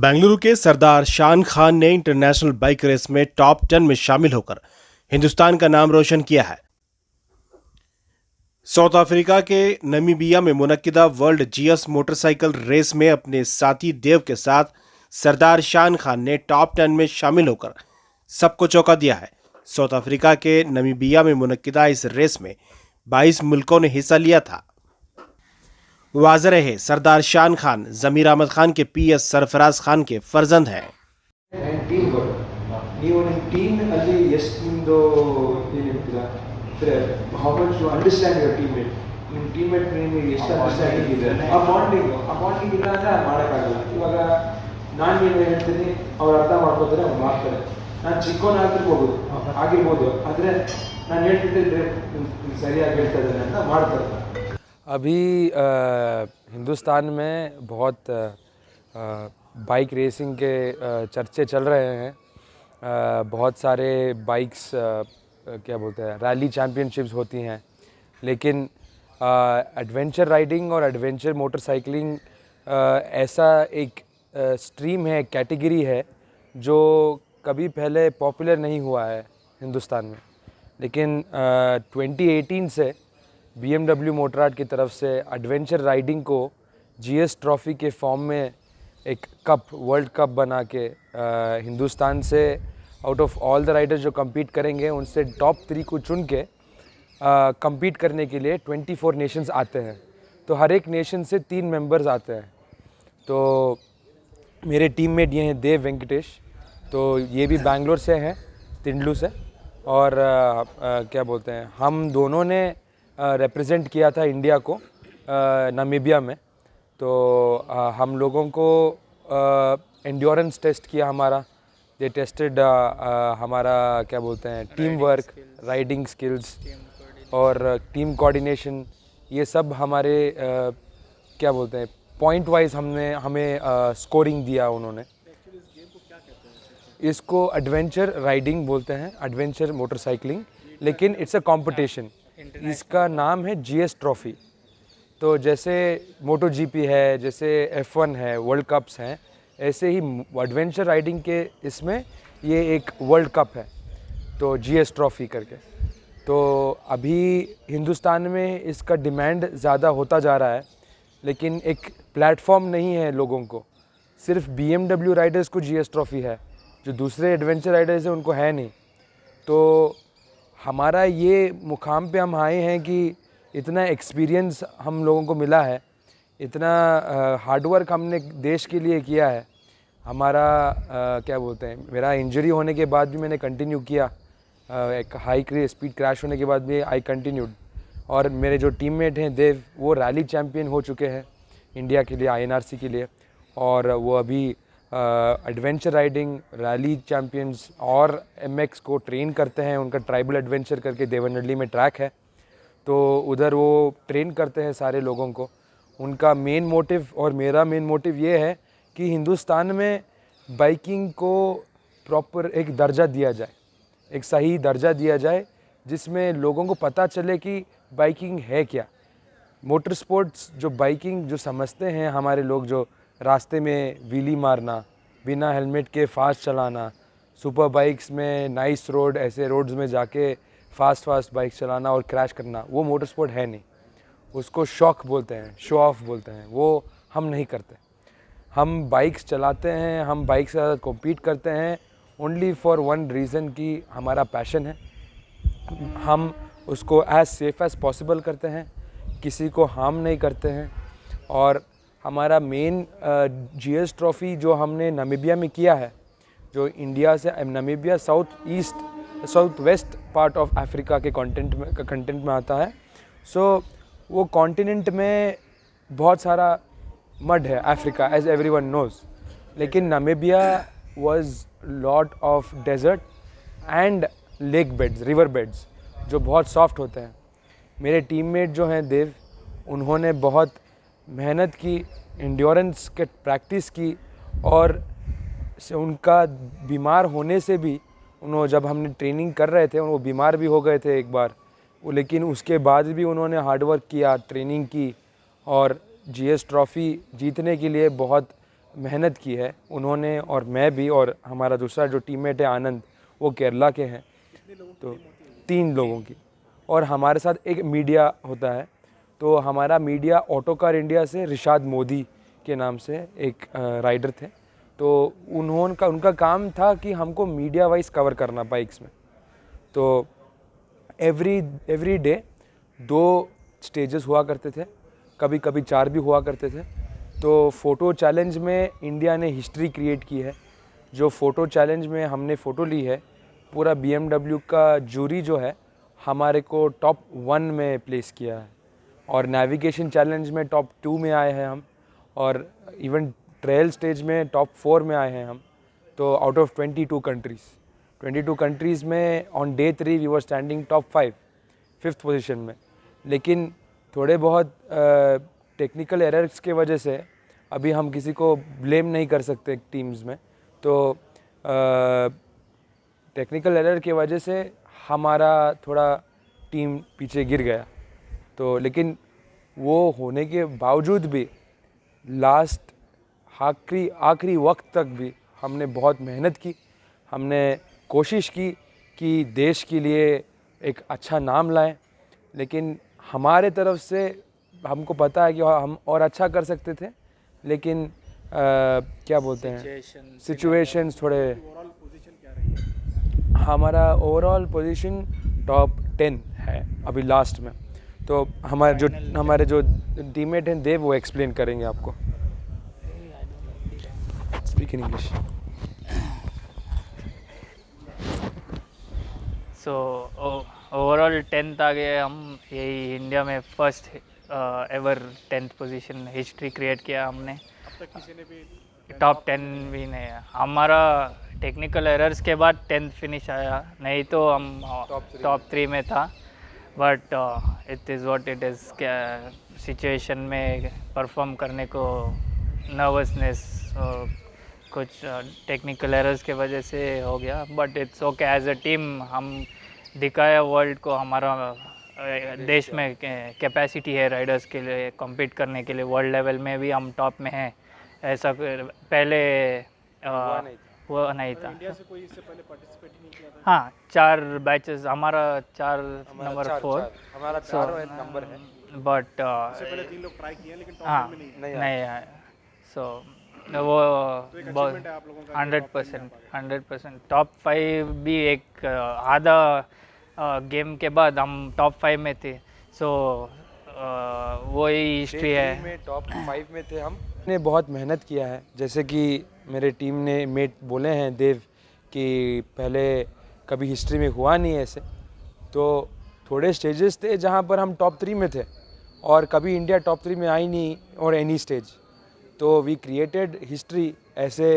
बेंगलुरु के सरदार शान खान ने इंटरनेशनल बाइक रेस में टॉप 10 में शामिल होकर हिंदुस्तान का नाम रोशन किया है। साउथ अफ्रीका के नमीबिया में मुनक्किदा वर्ल्ड जीएस मोटरसाइकिल रेस में अपने साथी देव के साथ सरदार शान खान ने टॉप 10 में शामिल होकर सबको चौंका दिया है। साउथ अफ्रीका के नमीबिया में मुनक्किदा इस रेस में 22 मुल्कों ने हिस्सा लिया था। वाज़ रहे सरदार शान खान ज़मीर अहमद खान के पीएस सरफराज खान के फर्जंद हैं। ನಾನು ಚಿಕ್ಕವನಾಗಿರ್ಬೋದು ಆಗಿರ್ಬೋದು ಆದರೆ ನಾನು ಹೇಳ್ತಿದ್ದೆ ಸರಿಯಾಗಿ ಹೇಳ್ತಾ ಇದ್ದೇನೆ ಅಂತ ಮಾಡ್ತಾರೆ। अभी हिंदुस्तान में बहुत बाइक रेसिंग के चर्चे चल रहे हैं। बहुत सारे बाइक्स क्या बोलते हैं रैली चैम्पियनशिप्स होती हैं, लेकिन एडवेंचर राइडिंग और एडवेंचर मोटरसाइकिलिंग ऐसा एक स्ट्रीम है, कैटेगरी है जो कभी पहले पॉपुलर नहीं हुआ है हिंदुस्तान में। लेकिन 2018 से BMW मोटरार्ट की तरफ से एडवेंचर राइडिंग को जीएस ट्रॉफ़ी के फॉर्म में एक कप, वर्ल्ड कप बना के हिंदुस्तान से out of all the Riders जो compete करेंगे उनसे टॉप 3 को चुन के compete करने के लिए 24 नेशंस आते हैं। तो हर एक नेशन से 3 मेंबर्स आते हैं। तो मेरे टीममेट ये हैं देव वेंकटेश, तो ये भी बैंगलोर से हैं, तिंडलू से। और क्या बोलते हैं, हम दोनों ने रिप्रेजेंट किया था इंडिया को नामीबिया में। तो हम लोगों को एंड्योरेंस टेस्ट किया हमारा, दे टेस्टेड हमारा क्या बोलते हैं टीम वर्क, राइडिंग स्किल्स और टीम कोऑर्डिनेशन, ये सब हमारे क्या बोलते हैं पॉइंट वाइज हमें स्कोरिंग दिया उन्होंने। इसको एडवेंचर राइडिंग बोलते हैं, एडवेंचर मोटरसाइकिलिंग, लेकिन इट्स अ कंपटीशन। इसका नाम है जीएस ट्रॉफ़ी। तो जैसे मोटो जीपी है, जैसे F1 है, वर्ल्ड कप्स हैं, ऐसे ही एडवेंचर राइडिंग के इसमें ये एक वर्ल्ड कप है, तो जीएस ट्रॉफ़ी करके। तो अभी हिंदुस्तान में इसका डिमांड ज़्यादा होता जा रहा है, लेकिन एक प्लेटफॉर्म नहीं है लोगों को। सिर्फ BMW राइडर्स को जीएस ट्रॉफ़ी है, जो दूसरे एडवेंचर राइडर्स हैं उनको है नहीं। तो हमारा ये मुकाम पे हम आए हैं कि इतना एक्सपीरियंस हम लोगों को मिला है, इतना हार्डवर्क हमने देश के लिए किया है। हमारा क्या बोलते हैं, मेरा इंजरी होने के बाद भी मैंने कंटिन्यू किया, एक हाई स्पीड क्रैश होने के बाद भी आई कंटिन्यूड। और मेरे जो टीममेट हैं देव, वो रैली चैम्पियन हो चुके हैं इंडिया के लिए, INRC के लिए। और वो अभी एडवेंचर राइडिंग, रैली चैम्पियंस और MX को ट्रेन करते हैं। उनका ट्राइबल एडवेंचर करके देवनहल्ली में ट्रैक है, तो उधर वो ट्रेन करते हैं सारे लोगों को। उनका मेन मोटिव और मेरा मेन मोटिव ये है कि हिंदुस्तान में बाइकिंग को प्रॉपर एक दर्जा दिया जाए, एक सही दर्जा दिया जाए, जिसमें लोगों को पता चले कि बाइकिंग है क्या। मोटर स्पोर्ट्स जो बाइकिंग जो समझते हैं हमारे लोग, जो रास्ते में व्हीली मारना, बिना हेलमेट के फास्ट चलाना, सुपर बाइक्स में नाइस रोड, ऐसे रोड्स में जाके फास्ट बाइक चलाना और क्रैश करना, वो मोटर स्पोर्ट है नहीं। उसको शौक बोलते हैं, शो ऑफ बोलते हैं, वो हम नहीं करते। हम बाइक्स चलाते हैं, हम बाइक से ज़्यादा कॉम्पीट करते हैं ओनली फॉर वन रीज़न कि हमारा पैशन है। हम उसको एज सेफ एज़ पॉसिबल करते हैं, किसी को हार्म नहीं करते हैं। और हमारा मेन जीएस ट्रॉफ़ी जो हमने नामीबिया में किया है, जो इंडिया से Namibia south west part of Africa के कंटेंट में आता है। सो वो कॉन्टिनेंट में बहुत सारा मड है, अफ्रीका एज एवरीवन नोज़, लेकिन Namibia was lot of desert and lake beds, river beds, जो बहुत सॉफ्ट होते हैं। मेरे टीममेट जो हैं देव, उन्होंने बहुत मेहनत की, एंड्योरेंस के प्रैक्टिस की, और उनका बीमार होने से भी, उन्होंने जब हमने ट्रेनिंग कर रहे थे वो बीमार भी हो गए थे एक बार, लेकिन उसके बाद भी उन्होंने हार्डवर्क किया, ट्रेनिंग की और जीएस ट्रॉफ़ी जीतने के लिए बहुत मेहनत की है उन्होंने, और मैं भी, और हमारा दूसरा जो टीममेट है आनंद, वो केरला के हैं। तो 3 लोगों की, और हमारे साथ एक मीडिया होता है। तो हमारा मीडिया ऑटोकार इंडिया से रिशाद मोदी के नाम से एक राइडर थे। तो उनका काम था कि हमको मीडिया वाइज कवर करना बाइक्स में। तो एवरी डे 2 स्टेजेस हुआ करते थे, कभी कभी 4 भी हुआ करते थे। तो फ़ोटो चैलेंज में इंडिया ने हिस्ट्री क्रिएट की है। जो फ़ोटो चैलेंज में हमने फ़ोटो ली है, पूरा BMW का जूरी जो है हमारे को टॉप 1 में प्लेस किया है, और नेविगेशन चैलेंज में टॉप 2 में आए हैं हम, और इवन ट्रेल स्टेज में टॉप 4 में आए हैं हम। तो आउट ऑफ 22 कंट्रीज़ में on day 3 we were standing top 5th position में। लेकिन थोड़े बहुत टेक्निकल एरर्स के वजह से अभी हम किसी को ब्लेम नहीं कर सकते टीम्स में। तो टेक्निकल एरर की वजह से हमारा थोड़ा टीम पीछे गिर गया। तो लेकिन वो होने के बावजूद भी लास्ट आखिरी वक्त तक भी हमने बहुत मेहनत की। हमने कोशिश की कि देश के लिए एक अच्छा नाम लाएं, लेकिन हमारे तरफ से हमको पता है कि हम और अच्छा कर सकते थे, लेकिन क्या बोलते हैं, सिचुएशंस थोड़े। हमारा ओवरऑल पोजीशन टॉप 10 है अभी लास्ट में। तो हमारे जो टीममेट हैं देव, वो एक्सप्लेन करेंगे आपको। Speak in English. So overall 10th आ गए हम। यही इंडिया में first ever 10th position history create किया हमने। अब तक किसी ने भी टॉप 10 भी नहीं है। हमारा टेक्निकल एरर्स के बाद 10th फिनिश आया, नहीं तो हम टॉप 3 में था। But it is what it is. Situation में परफॉर्म करने को नर्वसनेस, कुछ टेक्निकल एरर्स के वजह से हो गया। But it's okay, as a team हम दिखाया वर्ल्ड को हमारा देश में कैपेसिटी है राइडर्स के लिए कम्पीट करने के लिए। वर्ल्ड लेवल में भी हम टॉप में हैं, ऐसा पहले हुआ नहीं था। इंडिया से कोई इससे पहले पार्टिसिपेट नहीं किया था? हाँ, 4 बैचेस, हमारा 4 नंबर 4 हमारा 4 नंबर है। बट इससे पहले 3 लोग ट्राई किए, लेकिन हाँ, टॉप में नहीं आया। सो वो 100% टॉप 5 भी एक आधा गेम के बाद हम टॉप 5 में थे। सो वही हिस्ट्री है। में टॉप 5 में थे हम। ने बहुत मेहनत किया है, जैसे कि मेरे टीम ने मेट बोले हैं देव कि पहले कभी हिस्ट्री में हुआ नहीं ऐसे। तो थोड़े स्टेजेस थे जहाँ पर हम टॉप 3 में थे, और कभी इंडिया टॉप 3 में आई नहीं, और एनी स्टेज। तो वी क्रिएटेड हिस्ट्री ऐसे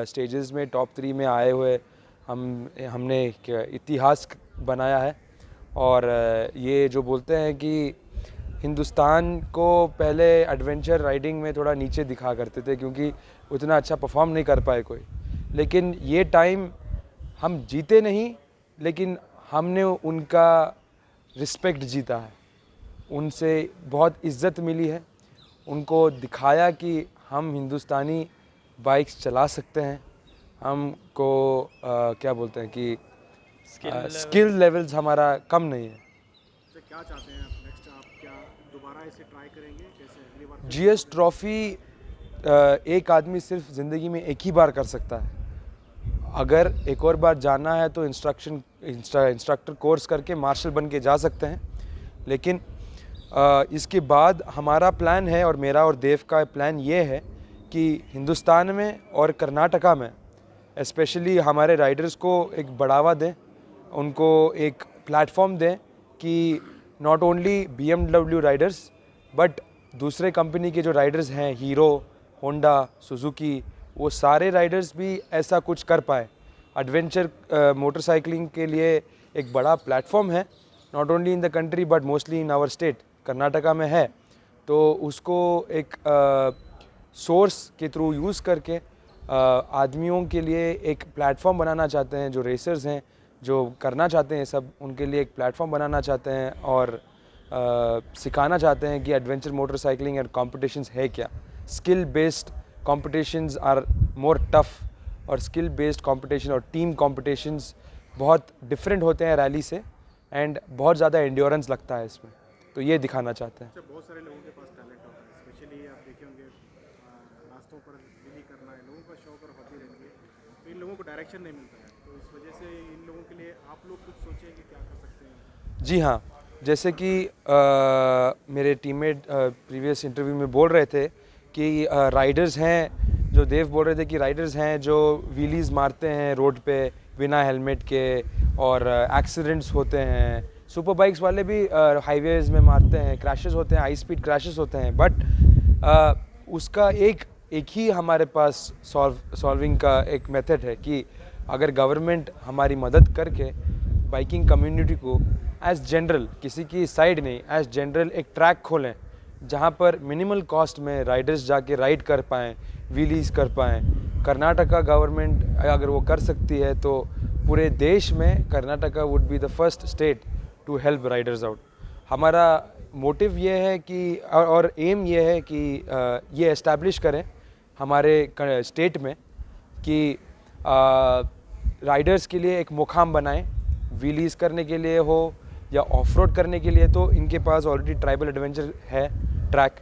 स्टेजेस में टॉप 3 में आए हुए। हमने इतिहास बनाया है। और ये जो बोलते हैं कि हिंदुस्तान को पहले एडवेंचर राइडिंग में थोड़ा नीचे दिखा करते थे, क्योंकि उतना अच्छा परफॉर्म नहीं कर पाए कोई। लेकिन ये टाइम हम जीते नहीं, लेकिन हमने उनका रिस्पेक्ट जीता है, उनसे बहुत इज़्ज़त मिली है। उनको दिखाया कि हम हिंदुस्तानी बाइक्स चला सकते हैं। हमको क्या बोलते हैं कि स्किल लेवल्स हमारा कम नहीं है। तो क्या चाहते हैं आप नेक्स्ट? आप क्या दोबारा इसे ट्राई करेंगे? कैसे अगली बार? GS ट्रॉफ़ी एक आदमी सिर्फ ज़िंदगी में एक ही बार कर सकता है। अगर एक और बार जाना है तो इंस्ट्रक्टर कोर्स करके मार्शल बन के जा सकते हैं। लेकिन इसके बाद हमारा प्लान है, और मेरा और देव का प्लान ये है कि हिंदुस्तान में और कर्नाटका में स्पेशली हमारे राइडर्स को एक बढ़ावा दें, उनको एक प्लेटफॉर्म दें कि not only BMW Riders but दूसरे कंपनी के जो राइडर्स हैं, हीरो, होंडा, सुजुकी, वो सारे राइडर्स भी ऐसा कुछ कर पाए। एडवेंचर मोटरसाइकिलिंग के लिए एक बड़ा प्लेटफॉर्म है, not only in the country but mostly in our state, Karnataka में है। तो उसको एक सोर्स के थ्रू यूज़ करके आदमियों के लिए एक प्लेटफॉर्म बनाना चाहते हैं। जो रेसर्स हैं, जो करना चाहते हैं सब, उनके लिए एक प्लेटफॉर्म बनाना चाहते हैं, और सिखाना चाहते हैं कि एडवेंचर मोटरसाइकिलिंग और कॉम्पिटिशन्स है क्या। Skill based competitions are more tough और स्किल बेस्ड कॉम्पिटिशन और टीम कॉम्पिटिशन्स बहुत डिफरेंट होते हैं रैली से एंड बहुत ज़्यादा एंड्योरेंस लगता है इसमें, तो ये दिखाना चाहते हैं। बहुत सारे लोगों के पास टैलेंट होता है, स्पेशली आप देखे होंगे रास्तों पर रैली करना है लोगों का शौक और हॉबी रहती है, तो इन लोगों को डायरेक्शन नहीं मिलता है, तो इस वजह से इन लोगों के लिए आप लोग कुछ सोचें कि क्या कर सकते हैं। जी हाँ, जैसे कि मेरे टीममेट प्रीवियस इंटरव्यू में बोल रहे थे कि राइडर्स हैं, जो देव बोल रहे थे कि राइडर्स हैं जो व्हीलीज मारते हैं रोड पे बिना हेलमेट के और एक्सीडेंट्स होते हैं। सुपर बाइक्स वाले भी हाईवेज में मारते हैं, क्रैशेस होते हैं, हाई स्पीड क्रैशेस होते हैं, बट उसका एक ही हमारे पास सॉल्विंग का एक मेथड है कि अगर गवर्नमेंट हमारी मदद करके बाइकिंग कम्युनिटी को एज जनरल, किसी की साइड नहीं, एज जनरल एक ट्रैक खोलें जहाँ पर मिनिमल कॉस्ट में राइडर्स जाके राइड कर पाएँ, व्हीलीज कर पाएँ। कर्नाटका गवर्नमेंट अगर वो कर सकती है तो पूरे देश में Karnataka would be the first state to help riders out. हमारा मोटिव ये है कि और एम ये है कि ये एस्टैब्लिश करें हमारे स्टेट में कि राइडर्स के लिए एक मुकाम बनाएं, व्हीलीज करने के लिए हो या ऑफ रोड करने के लिए। तो इनके पास ऑलरेडी ट्राइबल एडवेंचर है ट्रैक,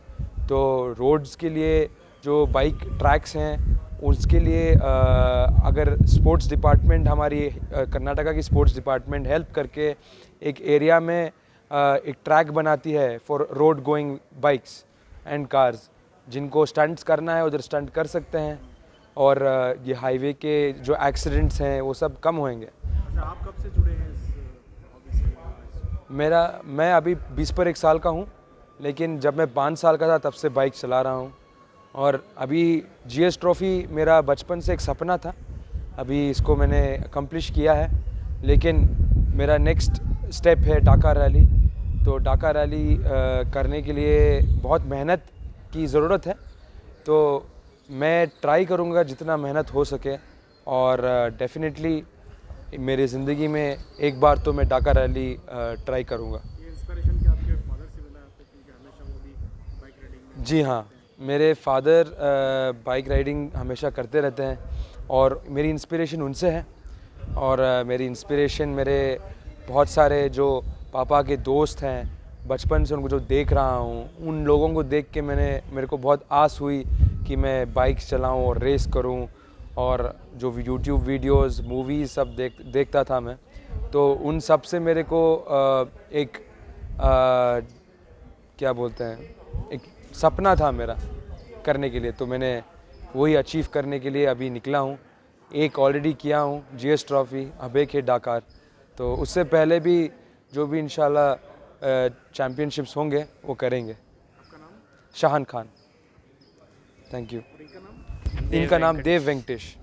तो रोड्स के लिए जो बाइक ट्रैक्स हैं उसके लिए अगर स्पोर्ट्स डिपार्टमेंट, हमारी कर्नाटका की स्पोर्ट्स डिपार्टमेंट हेल्प करके एक एरिया में एक ट्रैक बनाती है for road going bikes and cars, जिनको स्टंट्स करना है उधर स्टंट कर सकते हैं और ये हाईवे के जो एक्सीडेंट्स हैं वो सब कम होंगे। अच्छा, आप कब से जुड़े हैं इस हॉबी से? मैं अभी 20 पर 1 साल का हूँ, लेकिन जब मैं 5 साल का था तब से बाइक चला रहा हूँ और अभी GS ट्रॉफ़ी मेरा बचपन से एक सपना था, अभी इसको मैंने अकम्प्लिश किया है। लेकिन मेरा नेक्स्ट स्टेप है डाकार रैली, तो डाकार रैली करने के लिए बहुत मेहनत की ज़रूरत है, तो मैं ट्राई करूँगा जितना मेहनत हो सके और डेफिनेटली मेरी ज़िंदगी में एक बार तो मैं डाकार रैली ट्राई करूँगा। ये इंस्पिरेशन क्या आपके फादर से मिला आपको, क्योंकि हमेशा वो भी बाइक राइडिंग में? जी हाँ, मेरे फादर बाइक राइडिंग हमेशा करते रहते हैं और मेरी इंस्पिरेशन उनसे है और मेरी इंस्पिरेशन मेरे बहुत सारे जो पापा के दोस्त हैं, बचपन से उनको जो देख रहा हूँ, उन लोगों को देख के मेरे को बहुत आस हुई कि मैं बाइक चलाऊँ और रेस करूँ। और जो यूट्यूब वीडियोस, मूवीज़ सब देखता था मैं, तो उन सब से मेरे को एक क्या बोलते हैं, एक सपना था मेरा करने के लिए, तो मैंने वही अचीव करने के लिए अभी निकला हूँ। एक ऑलरेडी किया हूँ GS ट्रॉफ़ी, अब एक है डाकार, तो उससे पहले भी जो भी इंशाल्लाह चैम्पियनशिप्स होंगे वो करेंगे। आपका नाम? शाहन खान। Thank you. और इनका नाम? इनका नाम देव वेंकटेश।